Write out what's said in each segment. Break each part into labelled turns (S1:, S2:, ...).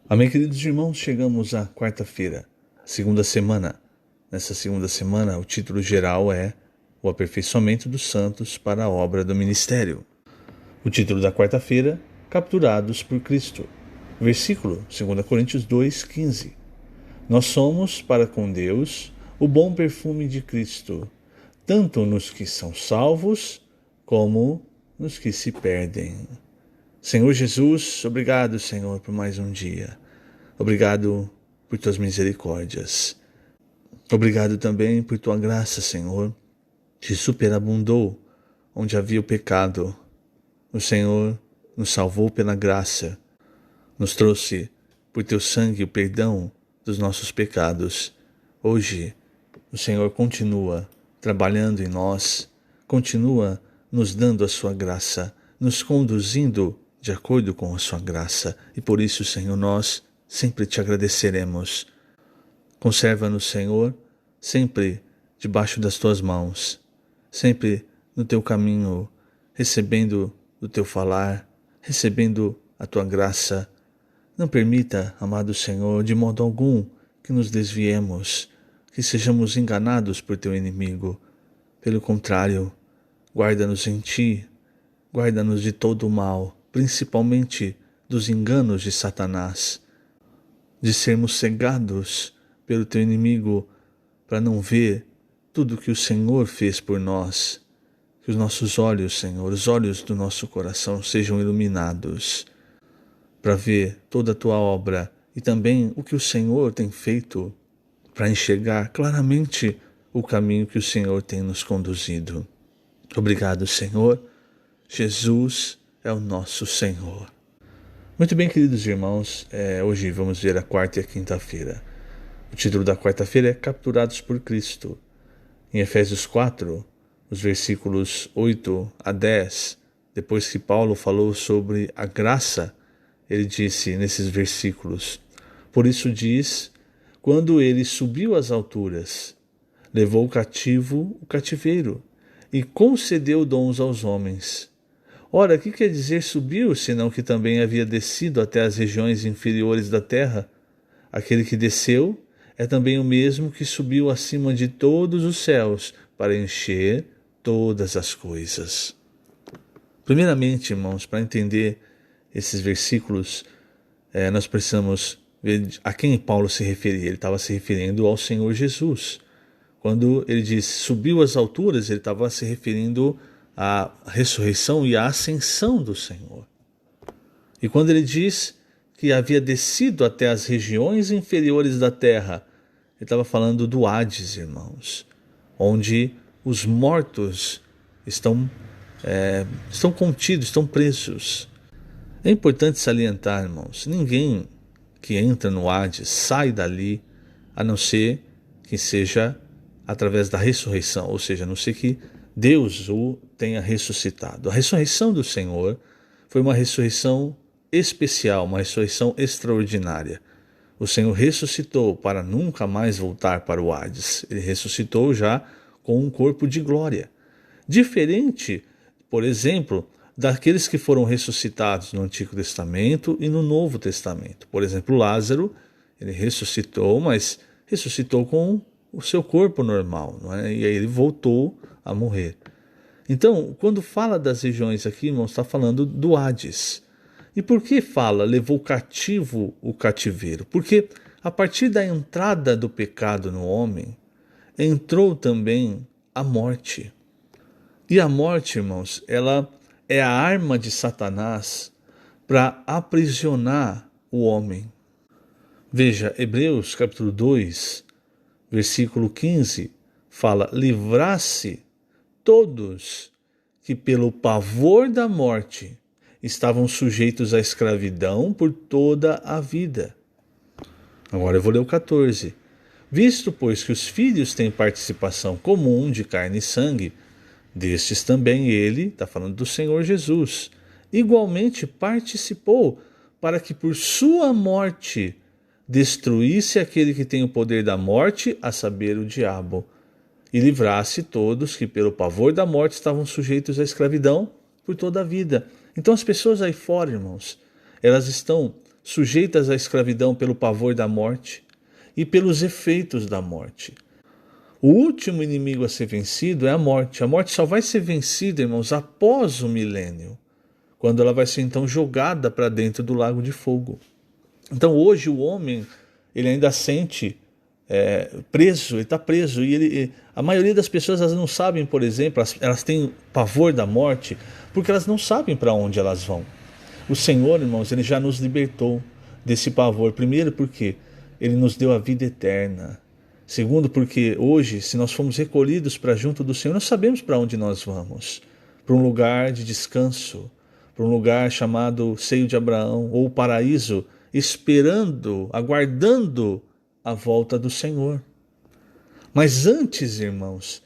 S1: Amém, queridos irmãos, chegamos à quarta-feira, segunda semana. Nessa segunda semana, o título geral é O Aperfeiçoamento dos Santos para a Obra do Ministério. O título da quarta-feira, Capturados por Cristo. Versículo 2 Coríntios 2:15. Nós somos, para com Deus, o bom perfume de Cristo, tanto nos que são salvos, como nos que se perdem. Senhor Jesus, obrigado, Senhor, por mais um dia. Obrigado por tuas misericórdias. Obrigado também por tua graça, Senhor, que superabundou onde havia o pecado. O Senhor nos salvou pela graça, nos trouxe por teu sangue o perdão dos nossos pecados. Hoje, o Senhor continua trabalhando em nós, continua nos dando a sua graça, nos conduzindo de acordo com a sua graça. E por isso, Senhor, nós sempre te agradeceremos. Conserva-nos, Senhor, sempre debaixo das tuas mãos, sempre no teu caminho, recebendo do teu falar, recebendo a tua graça. Não permita, amado Senhor, de modo algum que nos desviemos, que sejamos enganados por teu inimigo. Pelo contrário, guarda-nos em ti, guarda-nos de todo o mal, principalmente dos enganos de Satanás, de sermos cegados pelo teu inimigo para não ver tudo que o Senhor fez por nós. Que os nossos olhos, Senhor, os olhos do nosso coração sejam iluminados para ver toda a tua obra e também o que o Senhor tem feito para enxergar claramente o caminho que o Senhor tem nos conduzido. Obrigado, Senhor. Jesus é o nosso Senhor. Muito bem, queridos irmãos, hoje vamos ver a quarta e a quinta-feira. O título da quarta-feira é Capturados por Cristo. Em Efésios 4, os versículos 8 a 10, depois que Paulo falou sobre a graça, ele disse nesses versículos: por isso diz, quando ele subiu às alturas, levou cativo o cativeiro e concedeu dons aos homens. Ora, o que quer dizer subiu, senão que também havia descido até as regiões inferiores da terra? Aquele que desceu é também o mesmo que subiu acima de todos os céus para encher todas as coisas. Primeiramente, irmãos, para entender esses versículos, nós precisamos ver a quem Paulo se referia. Ele estava se referindo ao Senhor Jesus. Quando ele diz subiu às alturas, ele estava se referindo à ressurreição e à ascensão do Senhor. E quando ele diz que havia descido até as regiões inferiores da terra, ele estava falando do Hades, irmãos, onde os mortos estão contidos, estão presos. É importante salientar, irmãos, ninguém que entra no Hades sai dali, a não ser que seja através da ressurreição, ou seja, a não ser que Deus o tenha ressuscitado. A ressurreição do Senhor foi uma ressurreição especial, uma ressurreição extraordinária. O Senhor ressuscitou para nunca mais voltar para o Hades. Ele ressuscitou já com um corpo de glória. Diferente, por exemplo, daqueles que foram ressuscitados no Antigo Testamento e no Novo Testamento. Por exemplo, Lázaro, ele ressuscitou, mas ressuscitou com o seu corpo normal, não é? E aí ele voltou a morrer. Então, quando fala das regiões aqui, irmãos, está falando do Hades. E por que fala, levou cativo o cativeiro? Porque a partir da entrada do pecado no homem, entrou também a morte. E a morte, irmãos, ela é a arma de Satanás para aprisionar o homem. Veja, Hebreus capítulo 2, versículo 15, fala, livrar-se todos que pelo pavor da morte estavam sujeitos à escravidão por toda a vida. Agora eu vou ler o 14. Visto, pois, que os filhos têm participação comum de carne e sangue, destes também ele, está falando do Senhor Jesus, igualmente participou para que por sua morte destruísse aquele que tem o poder da morte, a saber, o diabo, e livrasse todos que pelo pavor da morte estavam sujeitos à escravidão por toda a vida. Então as pessoas aí fora, irmãos, elas estão sujeitas à escravidão pelo pavor da morte e pelos efeitos da morte. O último inimigo a ser vencido é a morte. A morte só vai ser vencida, irmãos, após o milênio, quando ela vai ser então jogada para dentro do lago de fogo. Então hoje o homem, ele ainda sente preso, ele está preso. E a maioria das pessoas, elas não sabem, por exemplo, elas têm pavor da morte, porque elas não sabem para onde elas vão. O Senhor, irmãos, ele já nos libertou desse pavor. Primeiro porque ele nos deu a vida eterna. Segundo porque hoje, se nós formos recolhidos para junto do Senhor, nós sabemos para onde nós vamos. Para um lugar de descanso, para um lugar chamado Seio de Abraão, ou Paraíso, esperando, aguardando a volta do Senhor. Mas antes, irmãos,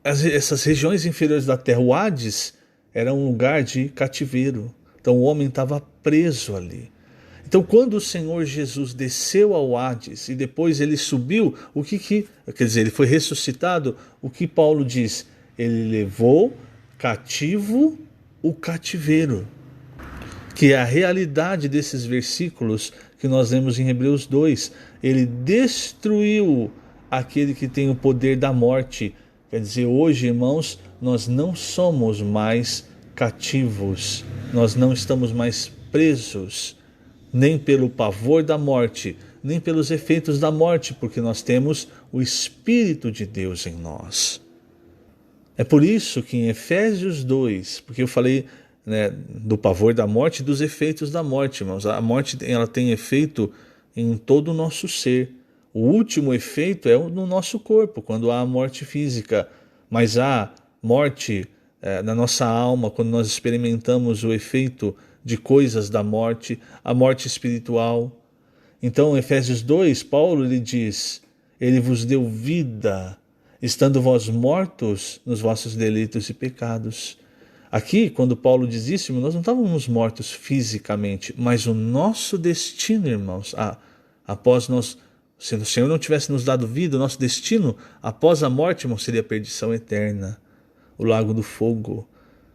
S1: essas regiões inferiores da terra, o Hades, era um lugar de cativeiro. Então o homem estava preso ali. Então quando o Senhor Jesus desceu ao Hades e depois ele subiu, quer dizer, ele foi ressuscitado, o que Paulo diz? Ele levou cativo o cativeiro, que é a realidade desses versículos que nós lemos em Hebreus 2. Ele destruiu aquele que tem o poder da morte. Quer dizer, hoje, irmãos, nós não somos mais cativos, nós não estamos mais presos, nem pelo pavor da morte, nem pelos efeitos da morte, porque nós temos o Espírito de Deus em nós. É por isso que em Efésios 2, porque eu falei do pavor da morte e dos efeitos da morte, irmãos. A morte, ela tem efeito em todo o nosso ser. O último efeito é no nosso corpo, quando há a morte física, mas há morte na nossa alma, quando nós experimentamos o efeito de coisas da morte, a morte espiritual. Então, em Efésios 2, Paulo ele diz: ele vos deu vida, estando vós mortos nos vossos delitos e pecados. Aqui, quando Paulo diz isso, nós não estávamos mortos fisicamente, mas o nosso destino, irmãos, após nós, se o Senhor não tivesse nos dado vida, o nosso destino após a morte, irmãos, seria a perdição eterna, o lago do fogo.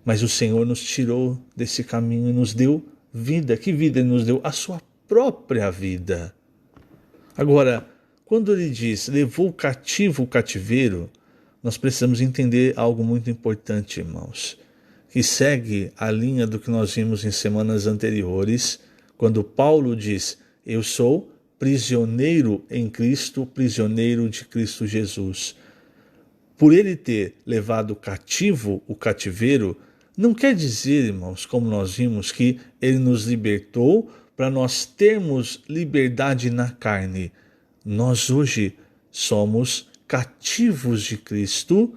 S1: Mas o Senhor nos tirou desse caminho e nos deu vida. Que vida Ele nos deu? A sua própria vida. Agora, quando ele diz, levou cativo o cativeiro, nós precisamos entender algo muito importante, irmãos, que segue a linha do que nós vimos em semanas anteriores, quando Paulo diz, eu sou prisioneiro em Cristo, prisioneiro de Cristo Jesus. Por ele ter levado cativo o cativeiro, não quer dizer, irmãos, como nós vimos, que ele nos libertou para nós termos liberdade na carne. Nós hoje somos cativos de Cristo,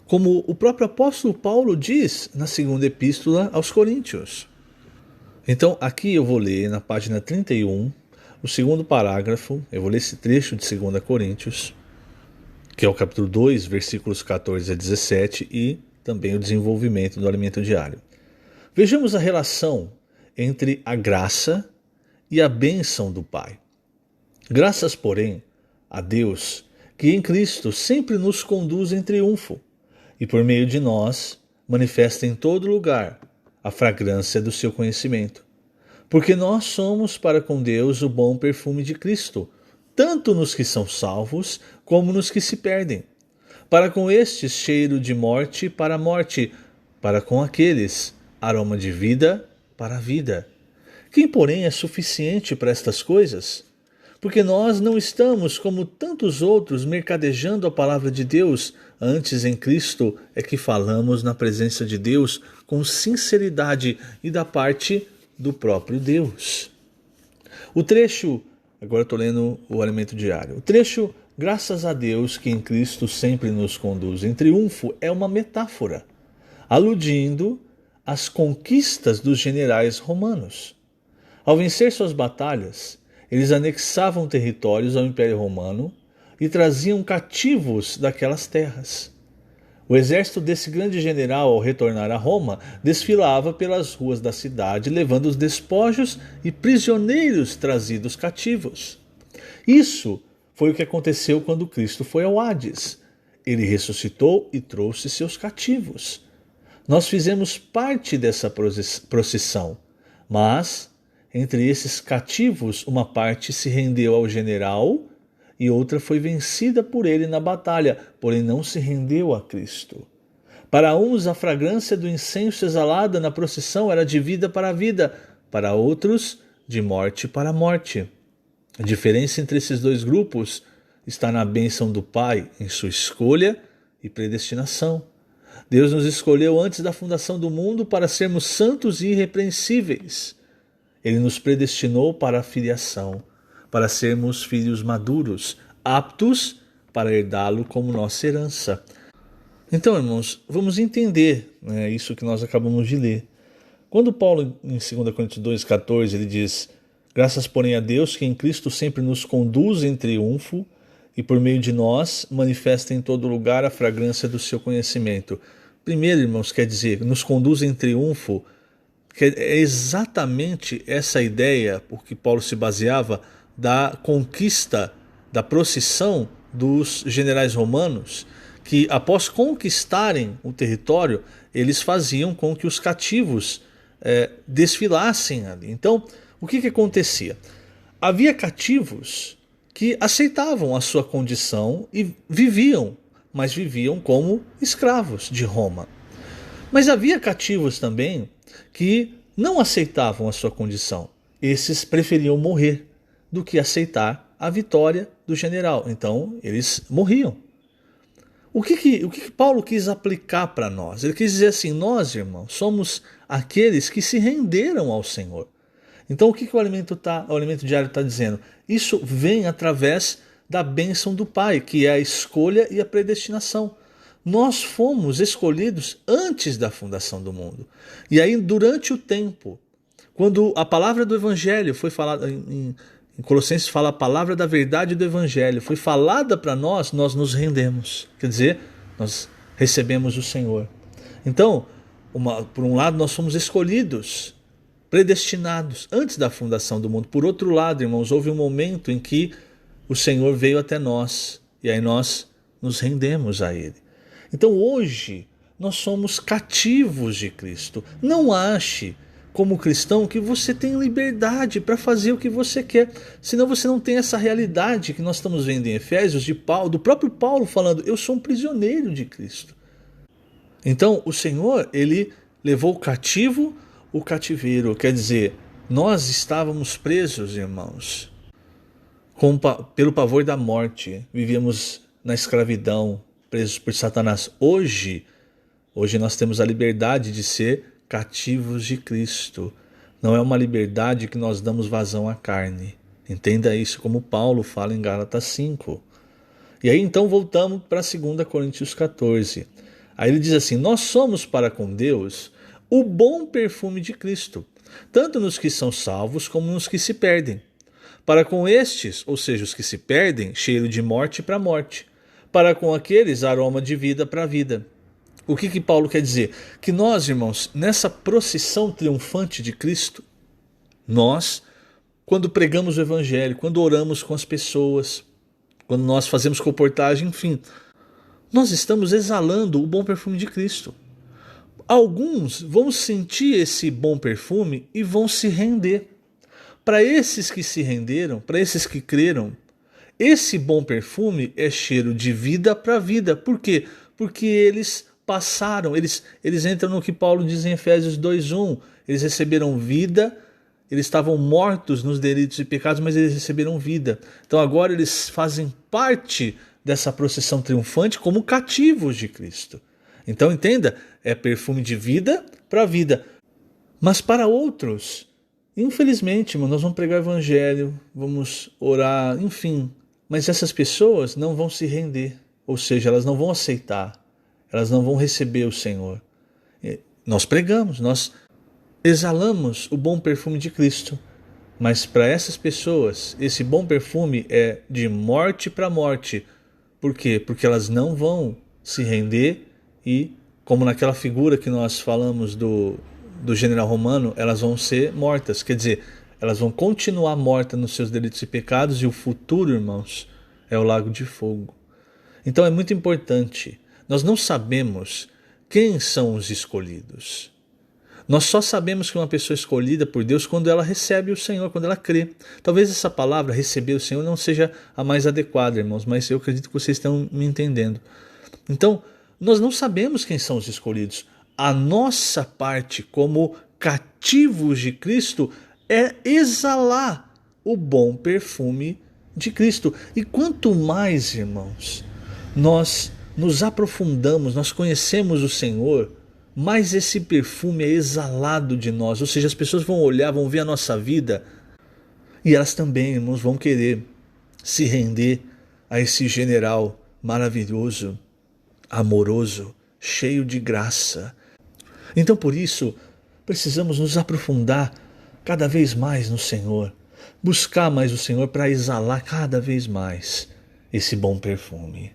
S1: como o próprio apóstolo Paulo diz na segunda epístola aos Coríntios. Então aqui eu vou ler na página 31, o segundo parágrafo, eu vou ler esse trecho de 2 Coríntios, que é o capítulo 2, versículos 14 a 17 e também o desenvolvimento do alimento diário. Vejamos a relação entre a graça e a bênção do Pai. Graças, porém, a Deus, que em Cristo sempre nos conduz em triunfo, e por meio de nós manifesta em todo lugar a fragrância do seu conhecimento. Porque nós somos para com Deus o bom perfume de Cristo, tanto nos que são salvos, como nos que se perdem. Para com estes, cheiro de morte para a morte, para com aqueles, aroma de vida para a vida. Quem, porém, é suficiente para estas coisas? Porque nós não estamos, como tantos outros, mercadejando a palavra de Deus, antes em Cristo é que falamos na presença de Deus com sinceridade e da parte do próprio Deus. O trecho, agora estou lendo o alimento diário, o trecho, graças a Deus que em Cristo sempre nos conduz em triunfo, é uma metáfora, aludindo às conquistas dos generais romanos. Ao vencer suas batalhas, eles anexavam territórios ao Império Romano e traziam cativos daquelas terras. O exército desse grande general, ao retornar a Roma, desfilava pelas ruas da cidade, levando os despojos e prisioneiros trazidos cativos. Isso foi o que aconteceu quando Cristo foi ao Hades. Ele ressuscitou e trouxe seus cativos. Nós fizemos parte dessa procissão, mas Entre esses cativos, uma parte se rendeu ao general e outra foi vencida por ele na batalha, porém não se rendeu a Cristo. Para uns, a fragrância do incenso exalada na procissão era de vida para a vida, para outros, de morte para a morte. A diferença entre esses dois grupos está na bênção do Pai, em sua escolha e predestinação. Deus nos escolheu antes da fundação do mundo para sermos santos e irrepreensíveis. Ele nos predestinou para a filiação, para sermos filhos maduros, aptos para herdá-lo como nossa herança. Então, irmãos, vamos entender, isso que nós acabamos de ler. Quando Paulo, em 2 Coríntios 2,14, ele diz: graças, porém, a Deus que em Cristo sempre nos conduz em triunfo e por meio de nós manifesta em todo lugar a fragrância do seu conhecimento. Primeiro, irmãos, quer dizer, nos conduz em triunfo, que é exatamente essa ideia por que Paulo se baseava da conquista, da procissão dos generais romanos, que após conquistarem o território, eles faziam com que os cativos desfilassem ali. Então, o que acontecia? Havia cativos que aceitavam a sua condição e viviam, mas viviam como escravos de Roma. Mas havia cativos também que não aceitavam a sua condição. Esses preferiam morrer do que aceitar a vitória do general. Então, eles morriam. O que Paulo quis aplicar para nós? Ele quis dizer assim: nós, irmãos, somos aqueles que se renderam ao Senhor. Então o que o alimento diário está dizendo? Isso vem através da bênção do Pai, que é a escolha e a predestinação. Nós fomos escolhidos antes da fundação do mundo. E aí, durante o tempo, quando a palavra do Evangelho foi falada, em Colossenses fala a palavra da verdade do Evangelho, foi falada para nós, nós nos rendemos. Quer dizer, nós recebemos o Senhor. Então, por um lado, nós fomos escolhidos, predestinados antes da fundação do mundo. Por outro lado, irmãos, houve um momento em que o Senhor veio até nós e aí nós nos rendemos a Ele. Então hoje nós somos cativos de Cristo. Não ache, como cristão, que você tem liberdade para fazer o que você quer. Senão você não tem essa realidade que nós estamos vendo em Efésios, do próprio Paulo falando: eu sou um prisioneiro de Cristo. Então o Senhor, Ele levou cativo o cativeiro. Quer dizer, nós estávamos presos, irmãos, pelo pavor da morte. Vivíamos na escravidão, presos por Satanás. Hoje nós temos a liberdade de ser cativos de Cristo. Não é uma liberdade que nós damos vazão à carne. Entenda isso como Paulo fala em Gálatas 5. E aí então voltamos para 2 Coríntios 14. Aí ele diz assim: nós somos para com Deus o bom perfume de Cristo, tanto nos que são salvos como nos que se perdem. Para com estes, ou seja, os que se perdem, cheiro de morte para morte. Para com aqueles, aroma de vida para vida. O que Paulo quer dizer? Que nós, irmãos, nessa procissão triunfante de Cristo, nós, quando pregamos o Evangelho, quando oramos com as pessoas, quando nós fazemos comportagem, enfim, nós estamos exalando o bom perfume de Cristo. Alguns vão sentir esse bom perfume e vão se render. Para esses que se renderam, para esses que creram, esse bom perfume é cheiro de vida para vida. Por quê? Porque eles passaram, eles entram no que Paulo diz em Efésios 2:1. Eles receberam vida, eles estavam mortos nos delitos e pecados, mas eles receberam vida. Então agora eles fazem parte dessa procissão triunfante como cativos de Cristo. Então entenda, é perfume de vida para vida. Mas para outros, infelizmente, nós vamos pregar o Evangelho, vamos orar, enfim, mas essas pessoas não vão se render, ou seja, elas não vão aceitar, elas não vão receber o Senhor. Nós pregamos, nós exalamos o bom perfume de Cristo, mas para essas pessoas, esse bom perfume é de morte para morte. Por quê? Porque elas não vão se render e, como naquela figura que nós falamos do general romano, elas vão ser mortas. Quer dizer, elas vão continuar mortas nos seus delitos e pecados, e o futuro, irmãos, é o lago de fogo. Então é muito importante. Nós não sabemos quem são os escolhidos. Nós só sabemos que uma pessoa é escolhida por Deus quando ela recebe o Senhor, quando ela crê. Talvez essa palavra, receber o Senhor, não seja a mais adequada, irmãos, mas eu acredito que vocês estão me entendendo. Então, nós não sabemos quem são os escolhidos. A nossa parte como cativos de Cristo é exalar o bom perfume de Cristo. E quanto mais, irmãos, nós nos aprofundamos, nós conhecemos o Senhor, mais esse perfume é exalado de nós. Ou seja, as pessoas vão olhar, vão ver a nossa vida e elas também, irmãos, vão querer se render a esse general maravilhoso, amoroso, cheio de graça. Então, por isso, precisamos nos aprofundar cada vez mais no Senhor, buscar mais o Senhor para exalar cada vez mais esse bom perfume.